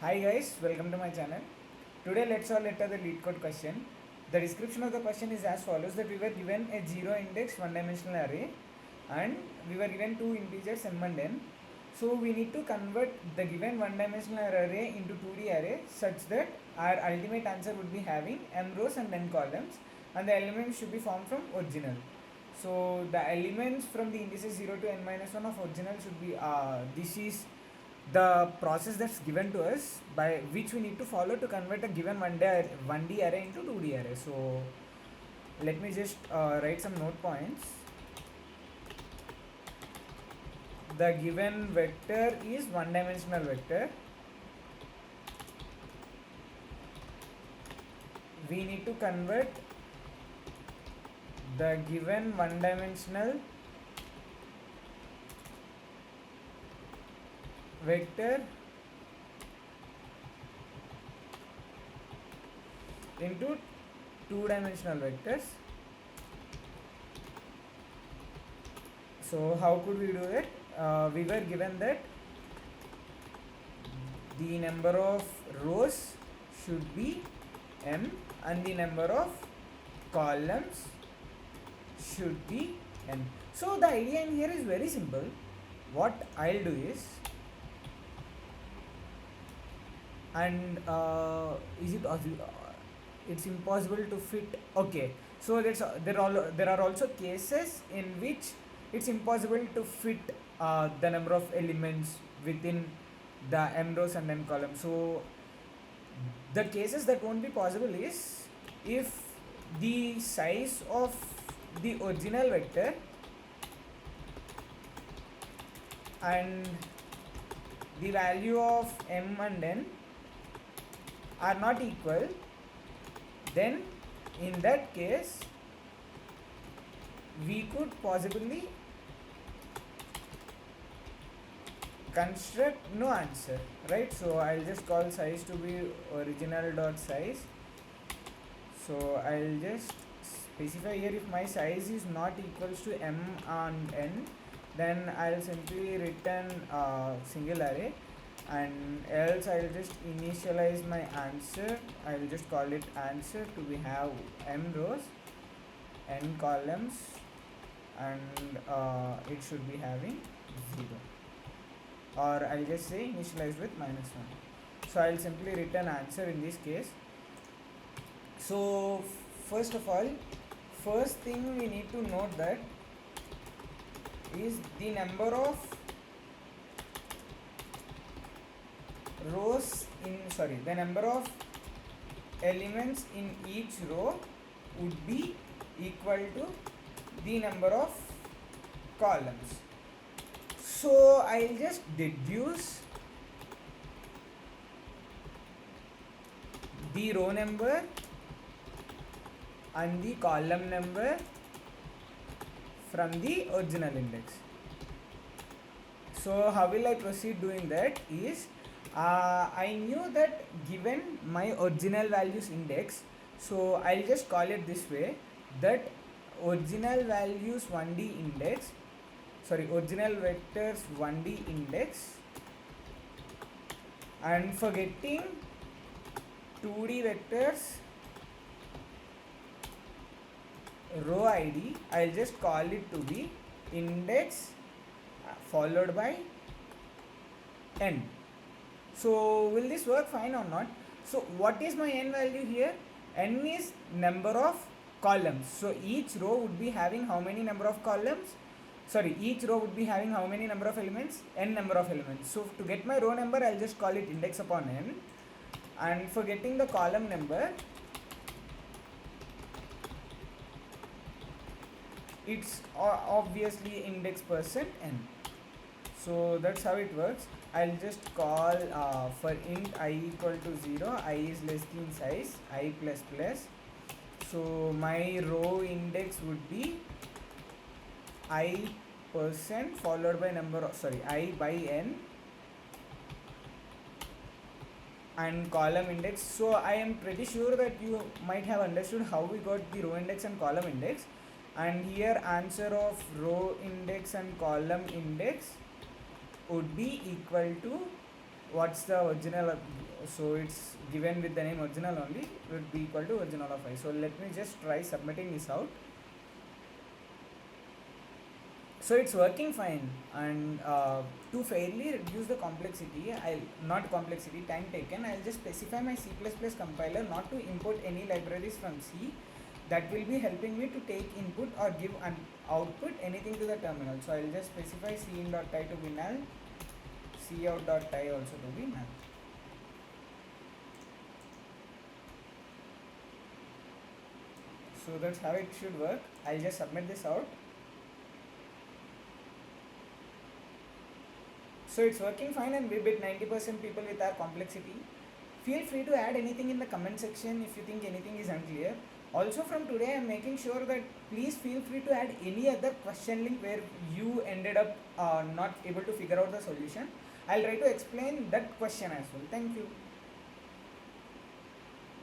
Hi guys, welcome to my channel. Today let's solve letter the lead code question. The description of the question is as follows: that we were given a zero index one dimensional array and we were given two integers m and n. So we need to convert the given one dimensional array into 2D array such that our ultimate answer would be having m rows and n columns, and the elements should be formed from original. So the elements from the indices 0 to n minus 1 of original should be this is the process that's given to us by which we need to follow to convert a given 1D array into 2D array. So let me just write some note points. The given vector is one dimensional vector. We need to convert the given one dimensional vector into two-dimensional vectors. So how could we do it? We were given that the number of rows should be m and the number of columns should be n. So the idea in here is very simple. What I'll do is, and is it it's impossible to fit. Okay, so there are also cases in which it's impossible to fit the number of elements within the m rows and n columns. So the cases that won't be possible is if the size of the original vector and the value of m and n are not equal, then in that case we could possibly construct no answer, right? So I'll just call size to be original dot size. So I'll just specify here if my size is not equals to m and n, then I'll simply return single array, and else I'll just initialize my answer. I'll just call it answer to be have m rows, n columns, and it should be having 0, or I'll just say initialize with -1. So I'll simply return answer in this case. So first of all, first thing we need to note that is the number of rows in the number of elements in each row would be equal to the number of columns. So I'll just deduce the row number and the column number from the original index. So how will I proceed doing that is, I knew that given my original values index, so I'll just call it this way, that original values 1D index, original vectors 1D index, and for getting 2D vectors row ID, I'll just call it to be index followed by n. So will this work fine or not? So what is my n value here? N is number of columns. So each row would be having how many number of columns? Each row would be having how many number of elements? N number of elements. So to get my row number, I'll just call it index upon n. And for getting the column number, it's obviously index percent n. So that's how it works. I'll just call for int I equal to 0, I is less than size, I plus plus. So my row index would be I percent followed by number of I by n, and column index. So I am pretty sure that you might have understood how we got the row index and column index, and here answer of row index and column index would be equal to what's the So it's given with the name original only, would be equal to original of I. So let me just try submitting this out. So it's working fine, and to fairly reduce the complexity, time taken, I'll just specify my C++ compiler not to import any libraries from C. That will be helping me to take input or give an output anything to the terminal. So I'll just specify cin.ty to be null, cout.ty also to be null. So that's how it should work. I'll just submit this out. So it's working fine, and we beat 90% people with our complexity. Feel free to add anything in the comment section if you think anything is unclear. Also from today I am making sure that please feel free to add any other question link where you ended up not able to figure out the solution. I'll try to explain that question as well. Thank you.